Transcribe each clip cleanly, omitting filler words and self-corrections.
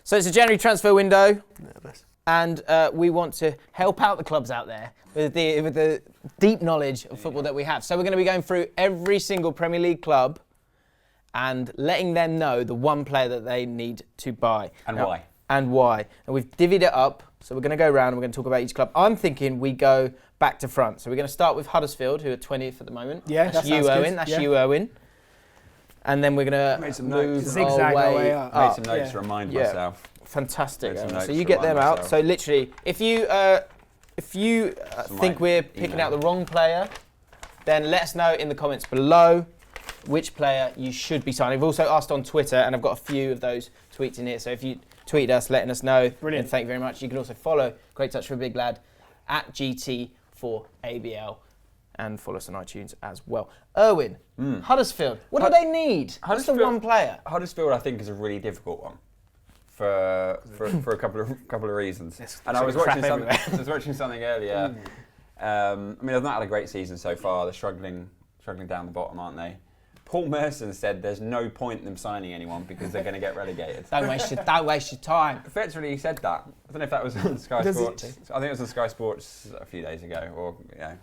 So it's a January transfer window. Nervous. And we want to help out the clubs out there with the deep knowledge of football that we have. So we're going to be going through every single Premier League club and letting them know the one player that they need to buy. And why. And why. And we've divvied it up. So we're going to go around and we're going to talk about each club. I'm thinking we go back to front. So we're going to start with Huddersfield, who are 20th at the moment. Yeah, that's you, Owen. That's you, Owen. And then we're going to move zigzag our way up. Made some notes to remind myself. Fantastic. So you get them out. So literally, if you think we're picking out the wrong player, then let us know in the comments below which player you should be signing. I've also asked on Twitter, and I've got a few of those tweets in here. So if you tweet us, letting us know, brilliant. Thank you very much. You can also follow Great Touch for a Big Lad at GT4ABL. And follow us on iTunes as well. Erwin, Huddersfield, what do they need? What's the one player? Huddersfield, I think, is a really difficult one for a couple of reasons. And I was watching something earlier. I mean, they've not had a great season so far. They're struggling down the bottom, aren't they? Paul Merson said there's no point in them signing anyone because they're going to get relegated. Don't waste your time. Effectively, he said that. I don't know if that was on Sky Sports. I think it was on Sky Sports a few days ago, or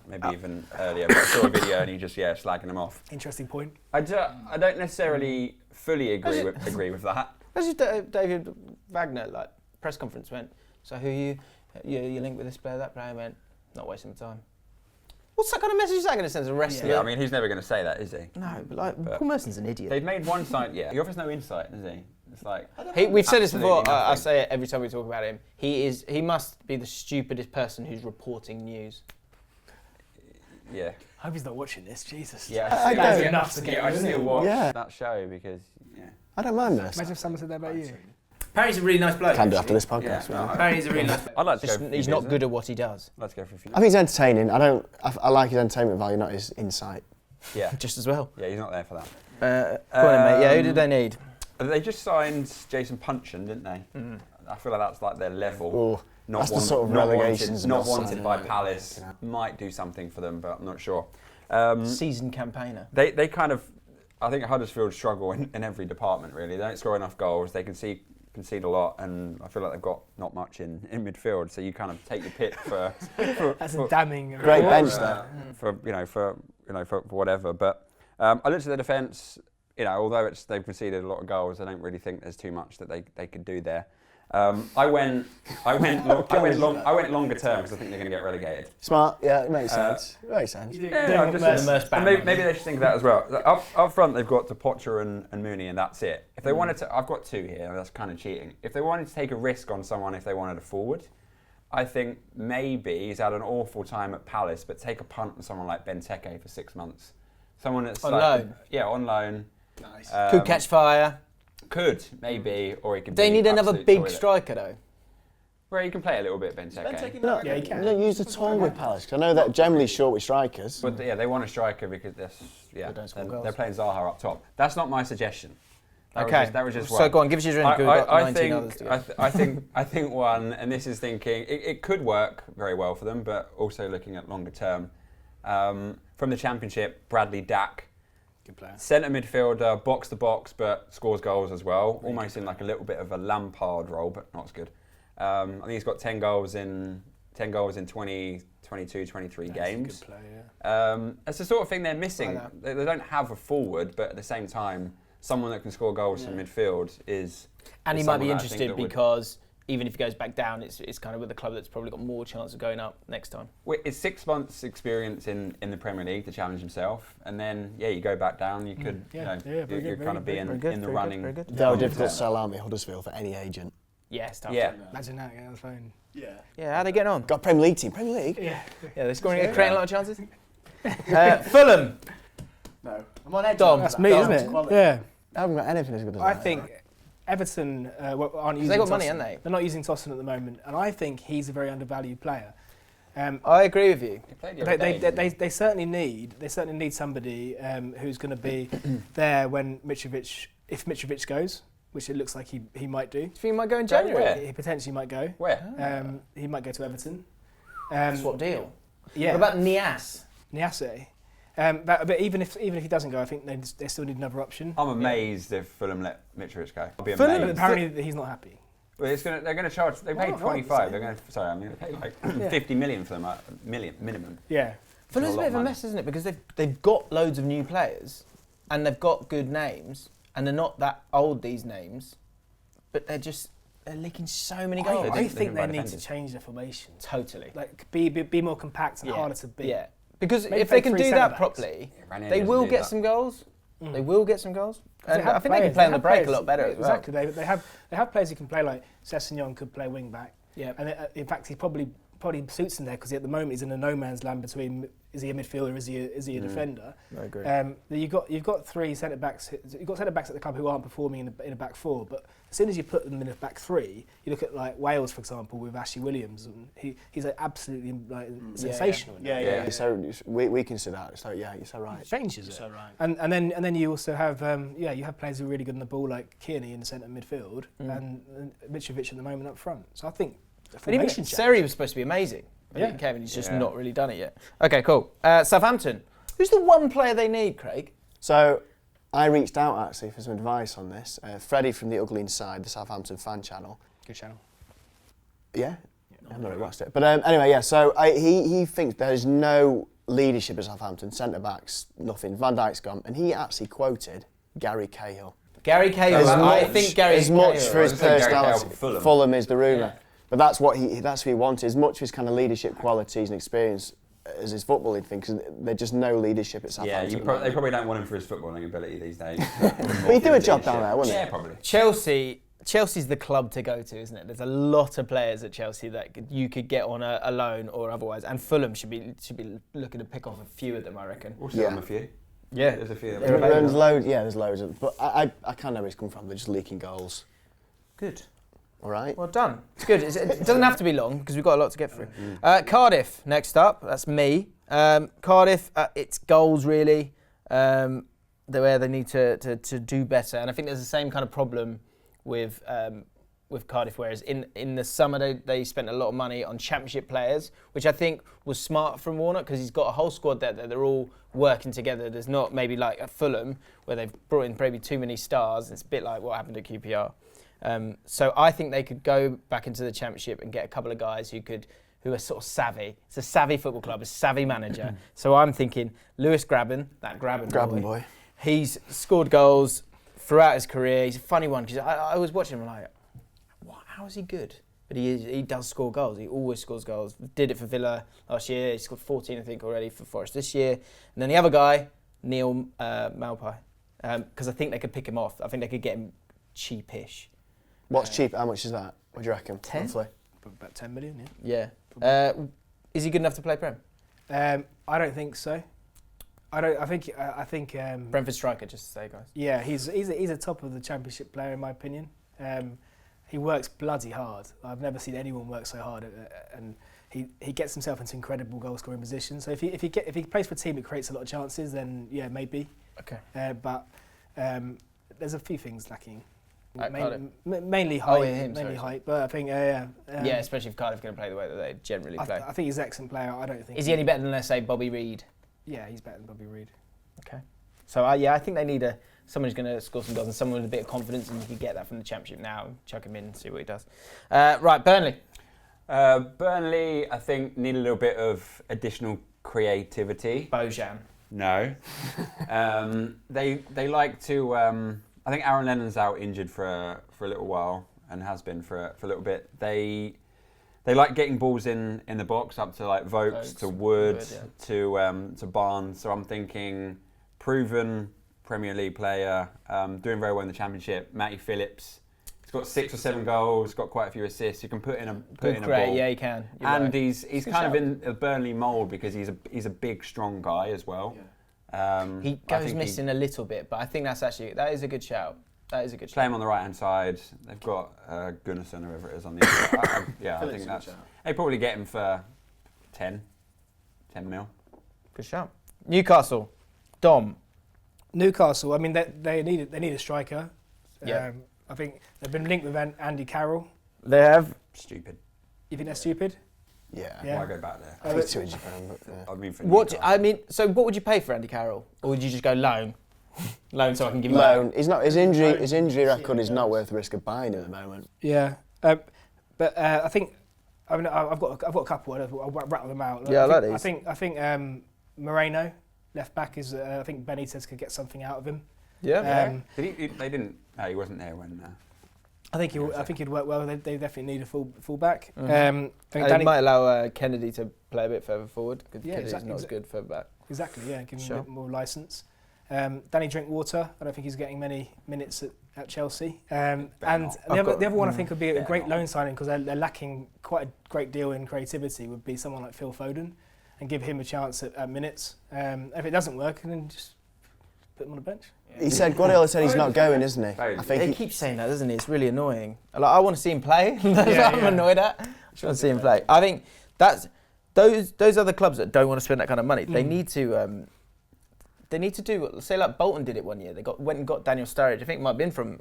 maybe even earlier. But I saw a video and he just slagging them off. Interesting point. I don't necessarily fully agree with that. As David Wagner press conference went. So who you linked with this player, that player? Went not wasting the time. What's that kind of message is that going to send to the rest of it? I mean, he's never going to say that, is he? No, but Paul Merson's an idiot. They've made one sign. Yeah, he offers no insight, does he? It's like we've said this before. I say it every time we talk about him. He must be the stupidest person who's reporting news. Yeah. I hope he's not watching this. Jesus. Yeah, I still watch that show because I don't mind this. Imagine if someone said that about you. Apparently he's a really nice bloke. Can do after this podcast. Yeah. Apparently he's a really nice bloke. I'd like to go. He's not good at what he does. Let's go for a few. I think he's entertaining. I like his entertainment value, not his insight. Yeah. Just as well. Yeah, he's not there for that. Go on, mate. Yeah, who did they need? They just signed Jason Puncheon, didn't they? Mm. I feel like that's like their level. Ooh, that's the sort of relegations. Not wanted by Palace. Might do something for them, but I'm not sure. Seasoned campaigner. They kind of, I think Huddersfield struggle in every department really. They don't score enough goals. They concede a lot, and I feel like they've got not much in midfield. So you kind of take your pick for that's a damning great bench there for whatever. But I looked at their defence. Although they've conceded a lot of goals, I don't really think there's too much that they could do there. I went longer term because I think they're going to get relegated. Smart, yeah, it makes sense. Makes sense. Maybe they should think of that as well. Up front, they've got Potter and Mooney, and that's it. If they wanted to, I've got two here. That's kind of cheating. If they wanted to take a risk on someone, if they wanted a forward, I think maybe he's had an awful time at Palace, but take a punt on someone like Benteke for 6 months. Someone that's on loan. Yeah, on loan. Nice. Could catch fire. Could, maybe, or he could. They need another big striker though. Well, he can play a little bit, Benteke. No, yeah, he can. They don't use at all with Palace. I know that generally short with strikers. But they want a striker because they're playing Zaha up top. That's not my suggestion. That was just one. So go on, give us your drink. I think one, and this is thinking it could work very well for them, but also looking at longer term. From the Championship, Bradley Dack. Good player. Centre midfielder, box to box, but scores goals as well. Almost in like a little bit of a Lampard role, but not as good. I think he's got 10 goals in 20, 22, 23 games. Good player, yeah. That's the sort of thing they're missing. They don't have a forward, but at the same time, someone that can score goals from midfield is. And he might be interested because even if he goes back down, it's kind of with a club that's probably got more chance of going up next time. It's 6 months' experience in the Premier League to challenge himself, and then you go back down. You could, you kind of be in the running. They're difficult to sell, aren't they, Huddersfield, for any agent? Yeah, it's tough. Yeah. Imagine that on the phone. Yeah. Yeah, how are they getting on? Got a Premier League team. Premier League? Yeah. Yeah, they're creating a lot of chances. Fulham. No. I'm on edge. That's me, isn't it? Yeah. I haven't got anything as good as that. I think Everton aren't using. They've got Tosson. money, haven't they? They're not using Tosson at the moment, and I think he's a very undervalued player. I agree with you. They certainly need somebody who's going to be there when if Mitrovic goes, which it looks like he might do. Do you think he might go in January? He potentially might go. Where? He might go to Everton. What deal? Yeah. What about Niasse? Niasse. But even if he doesn't go, I think they still need another option. I'm amazed if Fulham let Mitrovic go. I'll be Fulham, amazed. apparently he's not happy. Well, they're going to charge. They paid 25. They're going to. Sorry, I mean they paid like 50 million for them, minimum. Yeah. Fulham's a bit of a mess, isn't it? Because they've got loads of new players, and they've got good names, and they're not that old, these names, but they're leaking so many goals. I think they need to change their formation. Totally. Like be more compact and harder to beat. Yeah. Because Maybe if they play can three do that centre-backs. properly, Ranieri they doesn't will do get that. some goals. They will get some goals. And They have I think they can players, play on the have break players. a lot better as well. Exactly. They have players who can play, like Sessegnon could play wing back. Yeah. And in fact, he probably suits him there because at the moment he's in a no man's land between is he a midfielder, is he a defender? I agree. You've got three centre backs. You've got centre backs at the club who aren't performing in a back four, but as soon as you put them in a back three, you look at like Wales, for example, with Ashley Williams, and he's like, absolutely sensational. Yeah. So we can see that. So yeah, you're so right. It changes it. So right. And then you also have you have players who are really good on the ball like Kearney in the centre midfield and Mitrovic at the moment up front. So I think the But even formation Seri was supposed to be amazing. Yeah. Kevin, he's just Yeah. not really done it yet. Okay, cool. Southampton. Who's the one player they need, Craig? So I reached out actually for some advice on this. Freddie from the Ugly Inside, the Southampton fan channel. Good channel. Yeah, I've not really watched it. But anyway, yeah, so he thinks there's no leadership at Southampton, centre-backs, nothing. Van Dijk's gone. And he actually quoted Gary Cahill. Gary Cahill. I think Gary As much Cahill. for his I was gonna say Gary Cahill personality. for Fulham. Is the rumour. Yeah. But that's what he wanted. As much of his kind of leadership qualities and experience as his footballing thing, because there's just no leadership at Yeah, Southampton. they probably don't want him for his footballing ability these days. But he'd do a job down there, wouldn't he? Yeah, probably. Chelsea's the club to go to, isn't it? There's a lot of players at Chelsea that you could get on a loan or otherwise, and Fulham should be looking to pick off a few of them, I reckon. We'll show them a few. Yeah. There's a few. There's loads. Yeah, there's loads. But I kind of know where he's come from. They're just leaking goals. Good. All right. Well done. It's good. It doesn't have to be long because we've got a lot to get through. Cardiff next up. That's me. Cardiff. It's goals really. Where they need to do better, and I think there's the same kind of problem with Cardiff. Whereas in the summer they spent a lot of money on Championship players, which I think was smart from Warnock because he's got a whole squad there that they're all working together. There's not maybe like at Fulham where they've brought in maybe too many stars. It's a bit like what happened at QPR. So I think they could go back into the Championship and get a couple of guys who are sort of savvy. It's a savvy football club, a savvy manager. So I'm thinking Lewis Grabban, that Grabban boy. He's scored goals throughout his career. He's a funny one because I was watching him and like, how is he good? But he does score goals. He always scores goals. Did it for Villa last year. He scored 14, I think, already for Forest this year. And then the other guy, Neil Maupay, because I think they could pick him off. I think they could get him cheapish. What's cheap? How much is that? What do you reckon? 10? Roughly? About 10 million, Yeah. Is he good enough to play Prem? I don't think so. I think. Brentford striker, just to say, guys. Yeah, he's a top of the Championship player in my opinion. He works bloody hard. I've never seen anyone work so hard, and he gets himself into incredible goal scoring positions. So if he plays for a team that creates a lot of chances, then yeah, maybe. Okay. But there's a few things lacking. Cardiff. Mainly height. Sorry. Height. But I think Yeah, especially if Cardiff are going to play the way that they generally play. I think he's an excellent player. I don't think. Is he any better than, let's say, Bobby Reed? Yeah, he's better than Bobby Reed. Okay. So I think they need someone who's going to score some goals and someone with a bit of confidence, and you can get that from the Championship now. Chuck him in and see what he does. Right, Burnley. Burnley, I think, need a little bit of additional creativity. Bojan. No. They like to. I think Aaron Lennon's out injured for a little while and has been for a little bit. They like getting balls in the box up to like Vokes, to Wood, to Barnes. So I'm thinking proven Premier League player, doing very well in the Championship. Matty Phillips. He's got 6 or 7 goals, got quite a few assists. You can put in a ball. Yeah, he can. You're and right. he's kind of in a Burnley mould because he's a big, strong guy as well. Yeah. He goes missing a little bit, but I think that is a good shout. That is a good shout. Play him on the right hand side. They've got Gunnarsson, whoever it is, on the other side. I think that's. They probably get him for 10 mil. Good shout. Newcastle. Dom. Newcastle. I mean, they need a striker. Yeah. I think they've been linked with Andy Carroll. They have. Stupid. You think that's stupid? Yeah. Why go back there? He's too injured for him. But, yeah. For what would you pay for Andy Carroll, or would you just go loan? Loan, so I can give him loan. He's not. His injury record is not worth the risk of buying at the moment. Yeah. But I think I've got a couple. I'll rattle them out. Yeah, I like these. I think Moreno, left back, is. I think Benitez could get something out of him. Yeah. They didn't. No, he wasn't there when. I think he'd work well. They definitely need a full back. Mm-hmm. I think And it might allow Kennedy to play a bit further forward because Yeah, Kennedy's exactly, not as good further back. Exactly. Yeah, give him Sure. a bit more license. Danny Drinkwater. I don't think he's getting many minutes at Chelsea. And the other one I think would be a great loan signing because they're lacking quite a great deal in creativity. Would be someone like Phil Foden, and give him a chance at minutes. If it doesn't work, then just put him on the bench. He said, Guardiola said he's not going, isn't he? I think He keeps saying that, doesn't he? It's really annoying. Like, I want to see him play. That's what I'm annoyed at. I just want to see him play. I think that's those other clubs that don't want to spend that kind of money. They need to. They need to do, say, like Bolton did it one year. They went and got Daniel Sturridge. I think it might have been from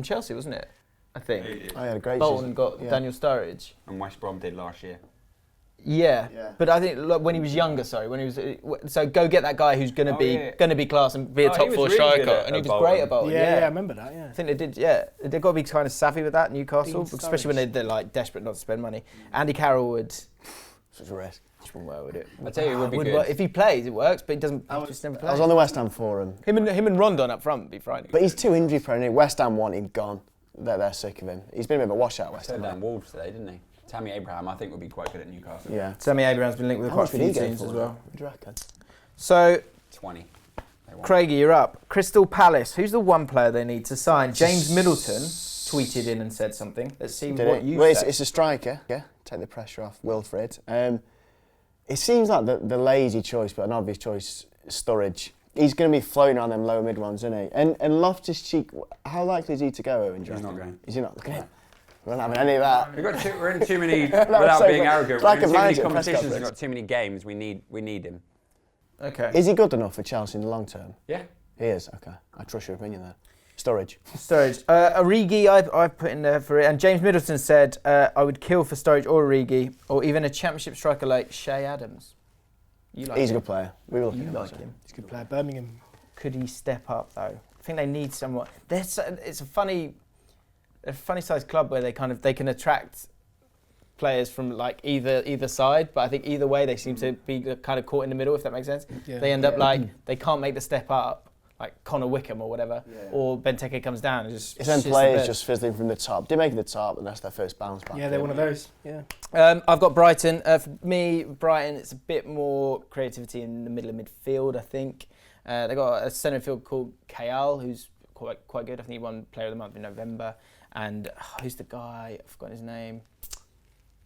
Chelsea, wasn't it? I think. I had a great Bolton season. got Daniel Sturridge. And West Brom did last year. Yeah, Yeah. but I think when he was younger, when he was so go get that guy who's going to be class and be a top he was four really striker, good at and he was Bolton. great at Bolton. Yeah, I remember that. Yeah. I think they did. Yeah, they've got to be kind of savvy with that. Newcastle, Dean especially when they're like desperate not to spend money. Andy Carroll would. Such a risk. Just wouldn't work with it. I tell you, it would be good. Work. If he plays, it works, but he doesn't. He just never I was plays. on the West Ham forum. Him and Rondon up front would be frightening. But he's too injury prone. West Ham want him gone. They're sick of him. He's been a bit of a washout, West Ham. Turned down Wolves today, didn't he? Tammy Abraham, I think, would be quite good at Newcastle. Yeah. Sammy Abraham's been linked with How quite much a would he few go teams for as well. What do you reckon? So, 20. Craigie, you're up. Crystal Palace. Who's the one player they need to sign? James Middleton tweeted in and said something. Let's see what you Well, say. it's a striker. Yeah. Take the pressure off Wilfred. It seems like the lazy choice, but an obvious choice, Sturridge. He's going to be floating around them lower mid ones, isn't he? And Loftus-Cheek, how likely is he to go, Owen? He's not going. Is he not? Look at him. We're not having any of that. We're in too many, without so being good. arrogant, It's like we're in a too many manager at press competitions, we've conference. got too many games, we need him. Okay. Is he good enough for Chelsea in the long term? Yeah. He is. Okay. I trust your opinion there. Sturridge. Sturridge. Origi, I've put in there for it. And James Middleton said, I would kill for Sturridge or Origi, or even a championship striker like Shea Adams. You like He's a him? good player. We will You like him. He's a good player. Birmingham. Could he step up though? I think they need someone. It's a funny sized club where they can attract players from like either side, but I think either way they seem to be kind of caught in the middle, if that makes sense. Yeah. They end up like they can't make the step up, like Connor Wickham or whatever, or Benteke comes down and just. It's them shits the players bed. just fizzling from the top. They make it the top, and that's their first bounce back. Yeah, they're one of those. Yeah. I've got Brighton. For me, Brighton, it's a bit more creativity in the middle of midfield, I think. They've got a centre midfield called Kayal, who's quite good. I think he won Player of the Month in November. And who's the guy? I've forgotten his name.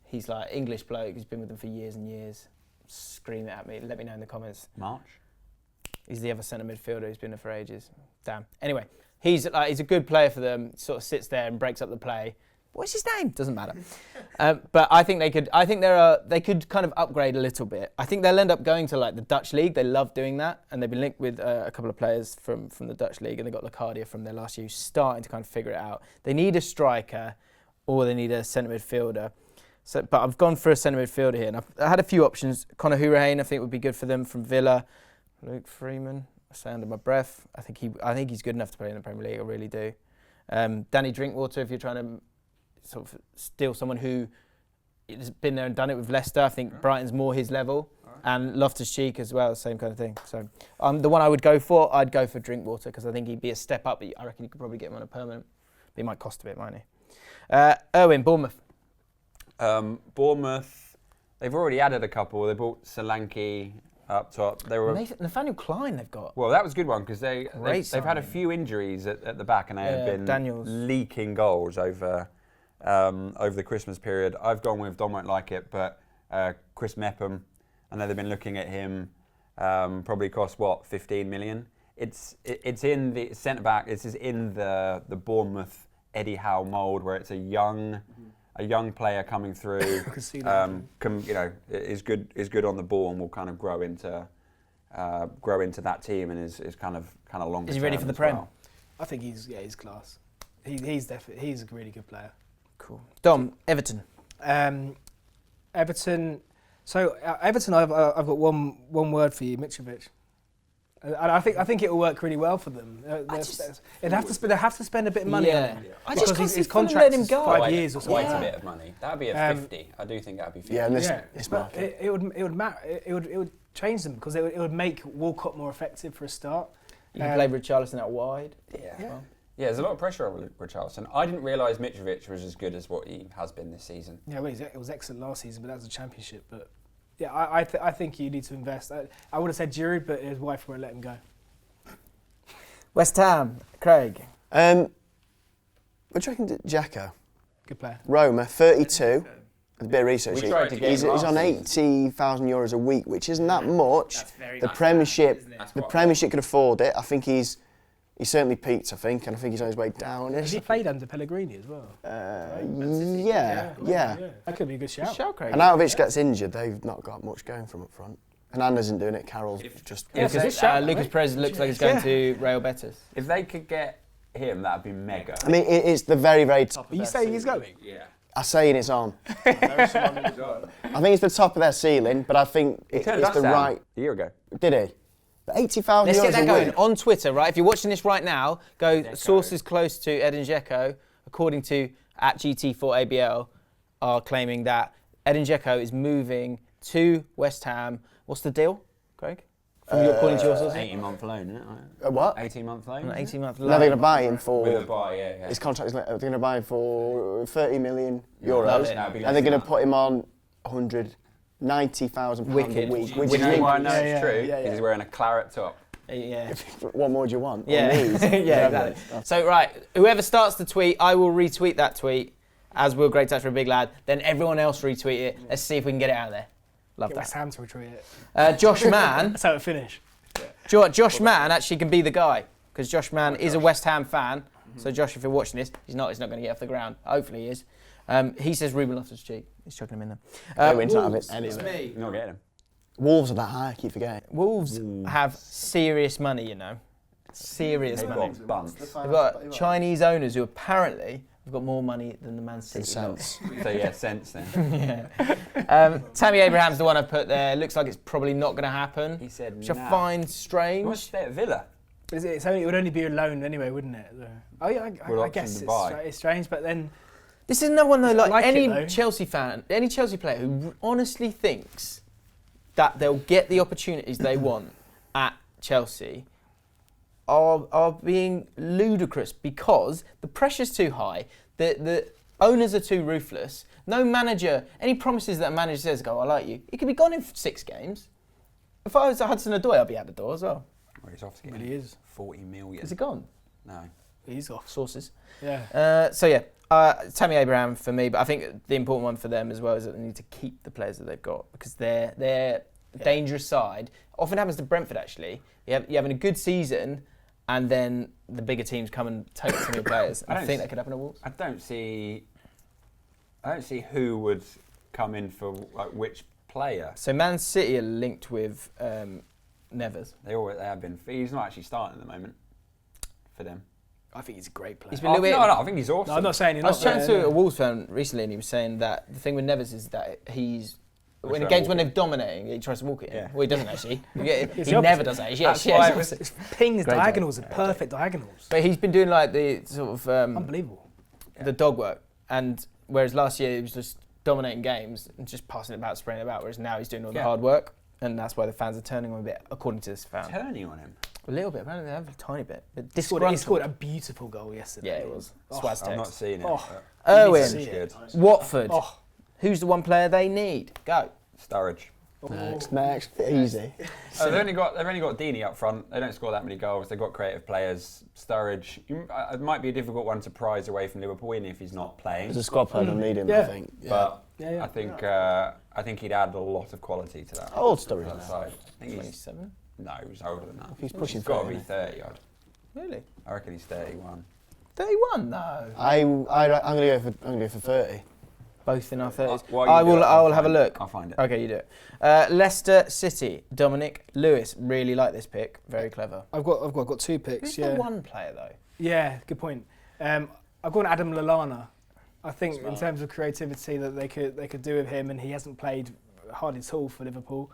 He's like English bloke. He's been with them for years and years. Scream it at me. Let me know in the comments. March? He's the other centre midfielder who's been there for ages. Damn. Anyway, he's a good player for them. Sort of sits there and breaks up the play. What's his name? Doesn't matter. But I think they could. I think they could kind of upgrade a little bit. I think they'll end up going to like the Dutch league. They love doing that, and they've been linked with a couple of players from the Dutch league, and they got Locadia from their last year, who's starting to kind of figure it out. They need a striker, or they need a centre midfielder. So, but I've gone for a centre midfielder here, and I had a few options. Conor Hourihane, I think, would be good for them from Villa. Luke Freeman, I say under my breath. I think he's good enough to play in the Premier League. I really do. Danny Drinkwater, if you're trying to sort of steal someone who has been there and done it with Leicester, I think Brighton's more his level. And Loftus-Cheek as well, same kind of thing. So the one I would go for, I'd go for Drinkwater because I think he'd be a step up. But I reckon you could probably get him on a permanent. But he might cost a bit, mightn't he? Owen, Bournemouth. Bournemouth, they've already added a couple. They bought Solanke up top. They were Nathaniel Klein they've got. well. That was a good one because they've had a signing. few injuries at the back, and they have been Daniels. leaking goals over the Christmas period. I've gone with Don won't like it, but Chris Mepham. I know they've been looking at him. Probably cost 15 million. It's in the centre back. It's in the Bournemouth Eddie Howe mould where it's a young player coming through. I can see that. Is good on the ball and will kind of grow into that team and is kind of longer. Is he ready for the as Prem? well. I think he's class. He's a really good player. Cool. Dom, Everton. Everton. So Everton, I've got one word for you, Mitrovic. And I think it will work really well for them. They'd have to spend a bit of money on him. I just can't Because see his Fulham contract letting him is go. 5 years or something. Quite a bit of money. That'd be a 50. I do think that'd be 50. Yeah, and this But market. it would change them because it would make Walcott more effective for a start. You can play Richarlison out wide. Yeah, there's a lot of pressure on Richarlison. I didn't realise Mitrovic was as good as what he has been this season. Yeah, well, it was excellent last season, but that was a championship. But yeah, I think you need to invest. I would have said Giroud, but his wife won't let him go. West Ham, Craig. What do you reckon, Jacko? Good player. Roma, 32. A bit of research. We tried to get He's him on last season. €80,000 a week, which isn't that much. That's very The nice, Premiership, isn't it? the Premiership could afford it. I think he's certainly peaked. I think, and I think he's on his way down. Has he played under Pellegrini as well? Yeah. That could be a good shout. Shout, Craig. And Arnautovic gets injured. They've not got much going from up front. And Anna isn't doing it. Carroll's just. Yeah, so Because this shout, Lucas mate. Perez looks like he's going to Real Betis. If they could get him, that'd be mega. I mean, it's the very, very top. Are you saying he's going? Yeah. I'm saying it's on. I think it's the top of their ceiling, but I think it's the right. A year ago. Did he? But €80,000 Let's get a that going week. on Twitter, right? If you're watching this right now, go sources close to Edin Dzeko, according to @GT4ABL, are claiming that Edin Dzeko is moving to West Ham. What's the deal, Craig? According to your sources? 18-month loan, isn't it? A what? 18-month loan. An 18-month No, they're going to buy him With a for. buy, yeah. His contract is. They're going to buy him for €30 million, Love it. and they're going to put him on £190,000 a Wicked. week. Which Which is is why I know it's Yeah, true. yeah. He's wearing a claret top. Yeah. what more do you want? Yeah, Or need? yeah, exactly. So, right, whoever starts the tweet, I will retweet that tweet, as will Great Touch for a Big Lad. Then everyone else retweet it. Let's see if we can get it out there. Love Get West that. Ham to retreat it. Josh Mann. That's how it finished. Josh Mann actually can be the guy, because Josh Mann is a West Ham fan. So, Josh, if you're watching this, he's not going to get off the ground. Hopefully he is. He says Ruben Loftus-Cheek. He's chucking him in there. They went out of it Wolves. anyway. You're not getting him. Wolves are that high, I keep forgetting. Wolves have serious money, you know. Serious They've money. got bunts. They've got Chinese owners who apparently have got more money than the Man City. Sense. So yeah, sense then. Tammy Abraham's the one I put there. Looks like it's probably not going to happen. He said, Which I nah. find He wants to strange. stay at Villa. It would only be a loan anyway, wouldn't it? Oh yeah, With I option guess to buy. it's strange, but then This is another one though, like like it, any though. Chelsea fan, any Chelsea player who honestly thinks that they'll get the opportunities they want at Chelsea are being ludicrous, because the pressure's too high, the owners are too ruthless. No manager, any promises that a manager says, "Go, I like you," he could be gone in 6 games. If I was at Hudson-Odoi, I'd be out the door as well. Well, he's off to get Really is. 40 million. Is it gone? No. he's off. Sources. Yeah. Tammy Abraham for me, but I think the important one for them as well is that they need to keep the players that they've got, because they're dangerous side. Often happens to Brentford actually. You're having a good season, and then the bigger teams come and take some of your players. I think that could happen at Wolves. I don't see who would come in for like which player. So Man City are linked with Nevers. They have been. He's not actually starting at the moment for them. I think he's a great player. He's been a little bit. No, I think he's awesome. No, I'm not saying he's I not. was chatting to a Wolves fan recently, and he was saying that the thing with Nevers is that he's. When the games when they're dominating, he tries to walk it in. Yeah. Well, he doesn't actually. He the never opposite. does that. That's Yeah, why it's it was- opposite. Pings Great diagonals are perfect diagonals. But he's been doing like the sort of Unbelievable. the dog work, and whereas last year he was just dominating games and just passing it about, spraying it about, whereas now he's doing all the hard work, and that's why the fans are turning on him a bit, according to this fan. Turning on him. A little bit, apparently they have a tiny bit. But He scored a beautiful goal yesterday. Yeah, it was. Oh, Swaz I've not text. seen it. Oh. but Owen, see it's it. good. Watford. Oh. Who's the one player they need? Go. Sturridge. Next, easy. They've only got Deeney up front. They don't score that many goals. They've got creative players. Sturridge. It might be a difficult one to prize away from Liverpool if he's not playing. There's a squad player that need him, I Yeah. think. Yeah. But Yeah. I think he'd add a lot of quality to that. Old Sturridge that now. side. I think he's 27. no, he's older than that. He's pushing got to 30, be 30 odd. Really? I reckon he's 31. 31? No. I'm gonna go for 30. Both in our 30s. While you I do will. it, I I'll will have a find it. look. I'll find it. Okay, you do it. Leicester City. Dominic Lewis. Really like this pick. Very clever. I've got 2 picks. Who's Yeah. the one player though? Yeah, good point. I've gone Adam Lallana. I think in terms of creativity that they could do with him, and he hasn't played hardly at all for Liverpool.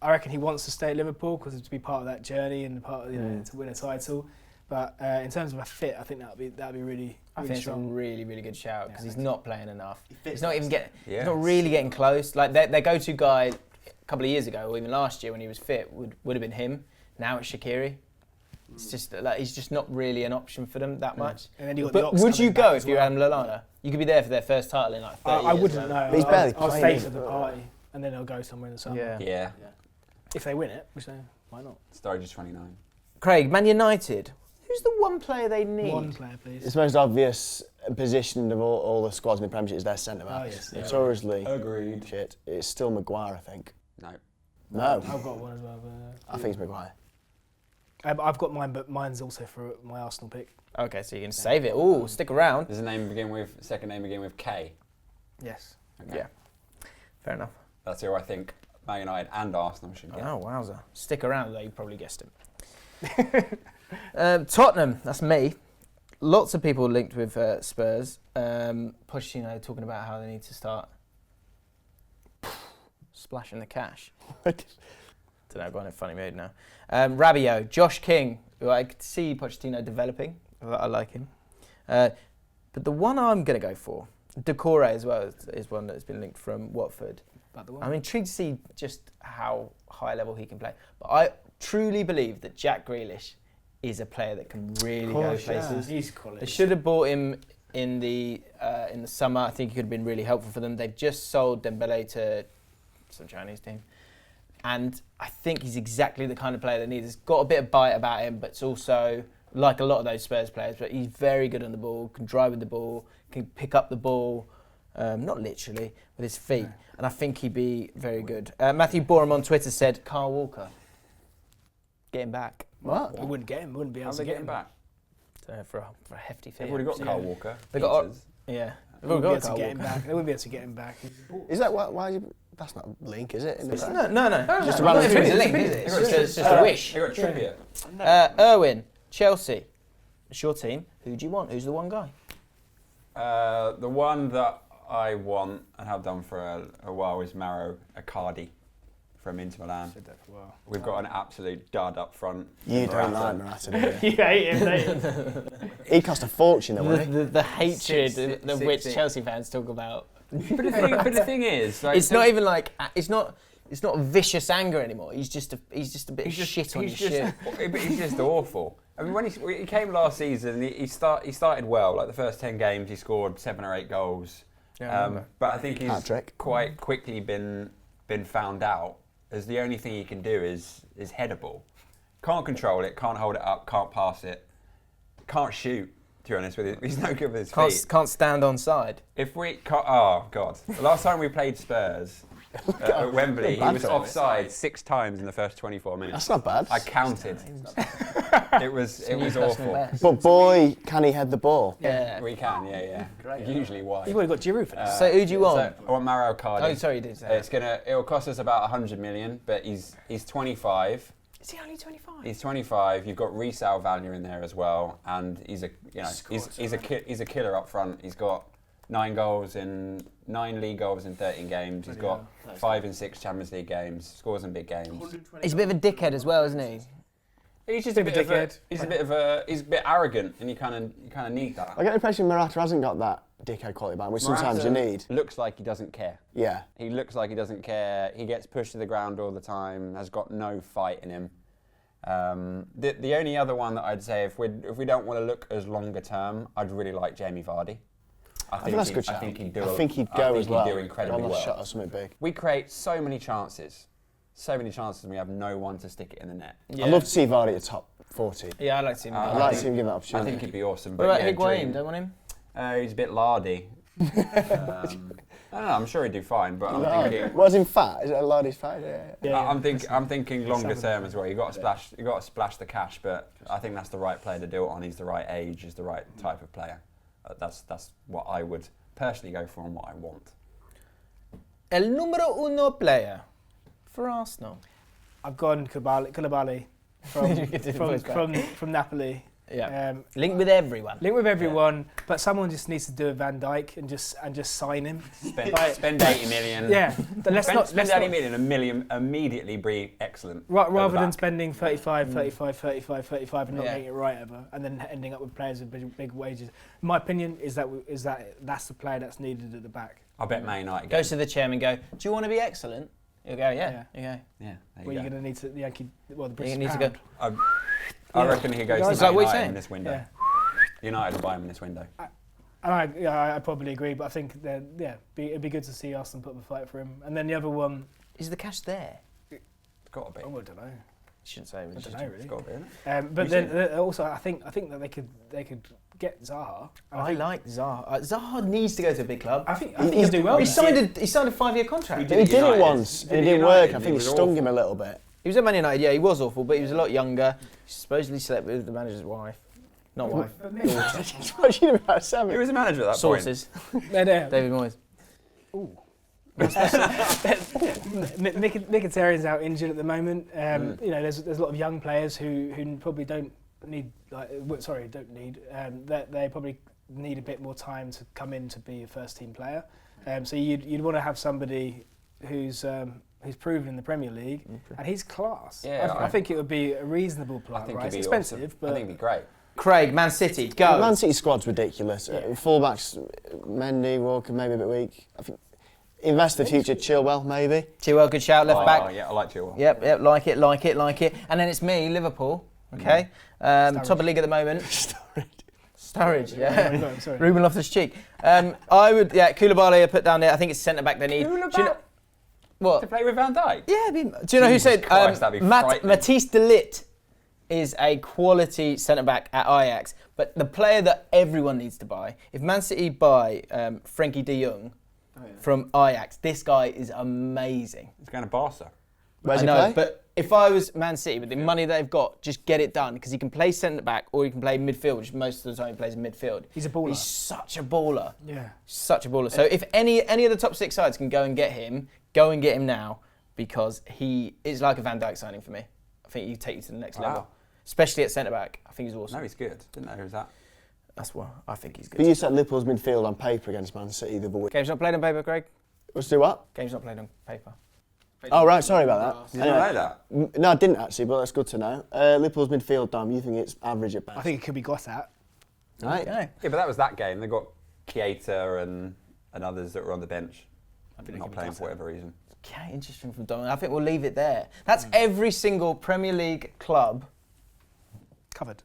I reckon he wants to stay at Liverpool because to be part of that journey and part of, to win a title. But in terms of a fit, I think that'd be really. I really think strong. it's a really, really good shout because Yeah, he's not playing enough. fits He's not even that. he's not really getting close. Like their go-to guy a couple of years ago, or even last year when he was fit, would have been him. Now it's Shaqiri. It's just like he's just not really an option for them that much. And then you got the But Ox would you coming back go as if you're well. Adam Lallana? You could be there for their first title in like 30 I years. wouldn't know. But he's barely I'll playing, stay is for the he? party, and then I'll go somewhere in the summer. Yeah. Yeah. If they win it, which they why not? Sturridge 29. Craig, Man United. Who's the one player they need? One player, please. It's the most obvious position of all the squads in the Premiership is their centre back. Oh, yes, yeah. Notoriously Agreed. shit. It's still Maguire, I think. No. No, I've got one as well. But, I think it's Maguire. I've got mine, but mine's also for my Arsenal pick. Okay, so you can save it. Ooh, stick around. Does the second name begin with K? Yes. Okay. Yeah. Fair enough. That's who I think Man United and Arsenal should get. Oh, wowza. Stick around, though. You probably guessed it. Tottenham, that's me. Lots of people linked with Spurs. Pochettino talking about how they need to start splashing the cash. Don't know, I've got in a funny mood now. Rabiot, Josh King, who I could see Pochettino developing. I like him. But the one I'm going to go for, Decore as well, is one that's been linked from Watford. I'm intrigued to see just how high level he can play. But I truly believe that Jack Grealish is a player that can really go places. He's quality. They should have bought him in the summer. I think he could have been really helpful for them. They've just sold Dembele to some Chinese team. And I think he's exactly the kind of player they need. He's got a bit of bite about him, but it's also like a lot of those Spurs players, but he's very good on the ball, can drive with the ball, can pick up the ball, not literally, with his feet. No. And I think he'd be very good. Matthew Boreham on Twitter said, Kyle Walker, get him back. What? We wouldn't get him. Wouldn't be able to get him back. For a hefty fee. They've already got Kyle Walker. They got Peters. yeah. They wouldn't be able to get him back. They wouldn't be able to get him back. Is that why you... That's not a link, is it? No. Just a random it's trivia. a link, is it? It's just a wish. They got trivia. Irwin, Chelsea. It's your team. Who do you want? Who's the one guy? The one that I want and have done for a while is Mauro Icardi from Inter Milan. Said that for a while. We've got an absolute dud up front. You don't like Morata, do you? You hate him, don't you? He cost a fortune, though, wouldn't he? The hatred Six- of which six- Chelsea fans talk about. But the thing is, like, It's not even like it's not vicious anger anymore. He's just a bit of shit on your shit. He's just awful. I mean, when he came last season, he started well. Like the first 10 games, he scored 7 or 8 goals. Yeah, But I think he's Hat-trick. quite quickly been found out as the only thing he can do is head a ball. Can't control it, can't hold it up, can't pass it, can't shoot. To be honest with you, he's no good with his feet. Can't stand on side. Oh God! The last time we played Spurs at Wembley, he bad was for him. offside 6 times in the first 24 minutes. That's not bad. I counted. It was awful. But boy, can he head the ball? Yeah. We can, yeah. Usually wide. You've already got Giroud for that. So who do you want? So I want Mauro Icardi. Oh, sorry, you did say. It'll cost us about 100 million, but he's 25. Is he only 25? He's 25. You've got resale value in there as well, and he's a killer up front. He's got 9 league goals in 13 games. He's got 5 and 6 Champions League games. Scores in big games. He's a bit of a dickhead as well, isn't he? He's just a bit of dickhead. He's a bit arrogant, and you kind of need that. I get the impression Morata hasn't got that dickhead quality about him, which sometimes you need. Looks like he doesn't care. Yeah. He looks like he doesn't care. He gets pushed to the ground all the time. Has got no fight in him. The only other one that I'd say, if we don't want to look as longer term, I'd really like Jamie Vardy. I think that's a good shout. I think he'd go as well. He'd do incredibly on a well. shot or something big. We create so many chances, and we have no one to stick it in the net. I'd love to see Vardy at top 40. Yeah, I'd like to see him. I'd like to see him give that I opportunity. think he'd be awesome. What But about yeah, Higuain? dream. Don't want him? He's a bit lardy. I don't know. I'm sure he'd do fine, but I'm thinking. Was in fat? Is it a Lardy's fat? Yeah. I'm thinking longer term as well. You got to splash the cash, but I think that's the right player to do it on. He's the right age. He's the right type of player. That's what I would personally go for and what I want. El número uno player for Arsenal. I've gone Koulibaly from Napoli. Yeah. Link with everyone. Link with everyone, but someone just needs to do a Van Dijk and just sign him. Spend 80 million. Yeah, but let's not spend 80 million, a million immediately be excellent. Rather than spending 35 and not getting it right ever, and then ending up with players with big wages. My opinion is that's the player that's needed at the back. I bet Man United goes to the chairman and go, do you want to be excellent? He'll go, Yeah. You go. Yeah. Well, you're going to need to the British need pound. to go. I reckon he goes Guys, to Man like United in this window. Yeah. United will buy him in this window. I probably agree, but I think that it'd be good to see Arsenal put up a fight for him. And then the other one, is the cash there? It's got to be. I don't know. Shouldn't say. I don't know really. It's got to be, isn't it? But then also, I think that they could get Zaha. I like Zaha. Zaha needs to go to a big club. I think he'll do well. He signed a 5-year contract. He did it once, and it didn't work. I think it stung him a little bit. He was at Man United, yeah, he was awful, but he was a lot younger. He supposedly slept with the manager's wife. Not wife. What do you know about Sam? Who was the manager at that Sources. David Moyes. Ooh. Mkhitaryan's out injured at the moment. There's a lot of young players who probably don't need. That they probably need a bit more time to come in to be a first team player. So you'd want to have somebody who's proven in the Premier League, and he's class. Yeah, I think it would be a reasonable player. Right? It's expensive, awesome. but I think it'd be great. Craig, Man City, go. Man City squad's ridiculous. Fullbacks, Mendy, Walker, maybe a bit weak. I think invest the future. Chilwell, maybe. Chilwell, good shout. Left back. Yeah, I like Chilwell. Yep, like it. And then it's me, Liverpool. Okay, top of the league at the moment. Sturridge, yeah. Sorry. Ruben Loftus-Cheek. I would, Koulibaly I put down there. I think it's centre back they need. What? To play with Van Dijk? Yeah, do you know who said Christ, that'd be frightening. Matthijs de Ligt is a quality centre back at Ajax, but the player that everyone needs to buy, if Man City buy Frenkie de Jong from Ajax, this guy is amazing. He's going to Barca. Where's he play? But if I was Man City, with the money they've got, just get it done, because he can play centre back or he can play midfield, which most of the time he plays in midfield. He's a baller. He's such a baller. Yeah. Such a baller. So if any of the top 6 sides can go and get him, go and get him now, because he is like a Van Dijk signing for me. I think he'd take you to the next level. Especially at centre back. I think he's awesome. No, he's good. Didn't know who was that. That's what I think he's good. But you said Liverpool's midfield on paper against Man City the other week. Game's not played on paper, Craig. Let's do what? Game's not played on paper. Oh, right, sorry about that. Did you know that? No, I didn't actually, but that's good to know. Liverpool's midfield, Dom, you think it's average at best? I think it could be got at. Right. Yeah. Yeah, but that was that game. They got Keita and others that were on the bench. Not playing for whatever reason. Okay, interesting from Dom. I think we'll leave it there. That's every single Premier League club Covered.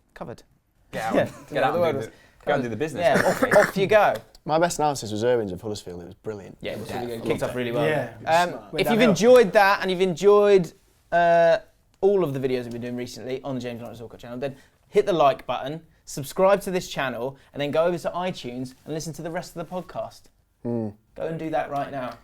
Get out, Yeah. get out The and word go and do the business. Yeah, off you go. My best analysis was Irwin's of Huddersfield. It was brilliant. Yeah, it was really good. Kicked off really well. Yeah. If you've enjoyed that and you've enjoyed all of the videos we've been doing recently on the James Lawrence Allcott channel, then hit the like button, subscribe to this channel, and then go over to iTunes and listen to the rest of the podcast. Go and do that right now.